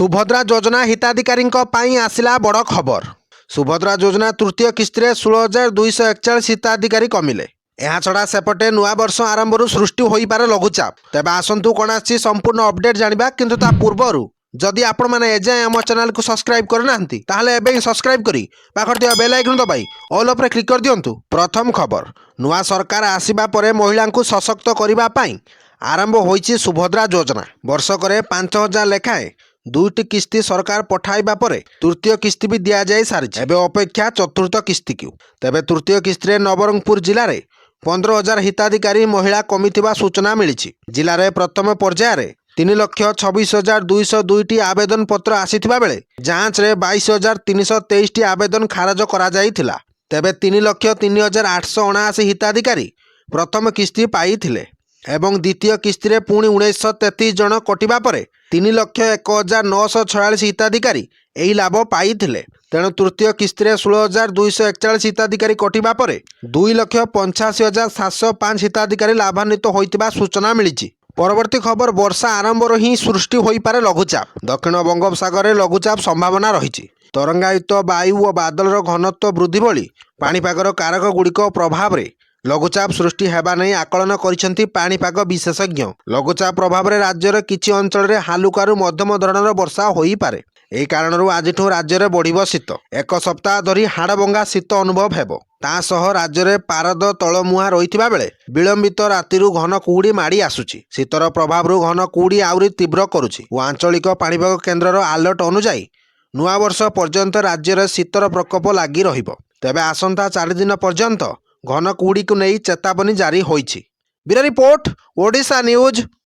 सुभद्रा योजना हिताधिकारी आसिला बड़ खबर। सुभद्रा योजना तृतीय किस्ती 16,241 हिताधिकारी कमिले। यह छड़ा सेपटे नुआ वर्ष आरंभ सृष्टि हो पारे लघुचाप। तेबे आसंतु कौन आसी संपूर्ण अपडेट जानिबा, किंतु ता पूर्वरु जदि आपण माने एजाए आम चैनल को सब्सक्राइब करना ताहले एबे ही सब्सक्राइब करी पाखर दिया बेल आइकन दबाई ऑल ऑफ रे क्लिक कर दियंतु। प्रथम खबर, नुआ सरकार आसीबा परे महिला को सशक्त करिबा पई आरंभ होईची सुभद्रा योजना। वर्षकरे 5,000 लेखाएं दुईटी किस्ती सरकार पठाइबा परे तृतीय किस्ती भी दिया जाय सारिछि। एबे अपेक्षा चतुर्थ किस्ती को। तेबे तृतीय किस्ती नवरंगपुर जिले में 15,000 हिताधिकारी महिला कमिथिबा सूचना मिली। जिले में प्रथम पर्यायर 3,26,202 आवेदन पत्र आसीथिबा बेले जांच रे 22,323 आवेदन खारज करा जायथिला। तेबे 3,03,879 हिताधिकारी प्रथम किस्ती पाइथिले एवं द्वितीय किस्ती रे पुणी 1933 जन कटिबा परे 3,01,946 हिताधिकारी एही लाभ पाइथिले। तेणु तृतीय किस्ती रे 16,241 हिताधिकारी कटिबा परे 2,85,705 हिताधिकारी लाभान्वित होइतिबा सूचना मिली। परवर्ती खबर, वर्षा आरंभ ही सृष्टि हो पारे लघुचाप। दक्षिण बंगोपसागर में लघुचाप संभावना रही। तरंगायित वायु और बादलर घनत्व वृद्धि भली पाणीपागर कारक गुड़िक प्रभाव में लघुचाप सृष्टि हेबा नहीं आकलन करिसेंती पाणीपाग विशेषज्ञ। लघुचाप प्रभाव में राज्यर किछि अंचल रे हालुकारु मध्यम धरणर वर्षा होई पारे। एही कारणरू आजिठू राज्य में बढ़िबो शीत। एक सप्ताह धरी हाड़भंगा शीत अनुभव हेबो। ता सह राज्य में पारद तलमुहा रहिथिबा बेले विलंबित रातिरु घन कुहुड़ी माड़ी आसुछि। शीतर प्रभाव घन कुहुड़ी आउरी तीव्र करुछि और आंचलिक पाणीपाग केन्द्रर आलर्ट अनुसार नुआ वर्ष पर्यंत राज्य में शीतर प्रकोप लगी रहिबो। तेबे आसंता 4 दिन पर्यंत घन कुहुड़ी को नहीं चेतावनी जारी होईछि। Bureau report, Odisha news.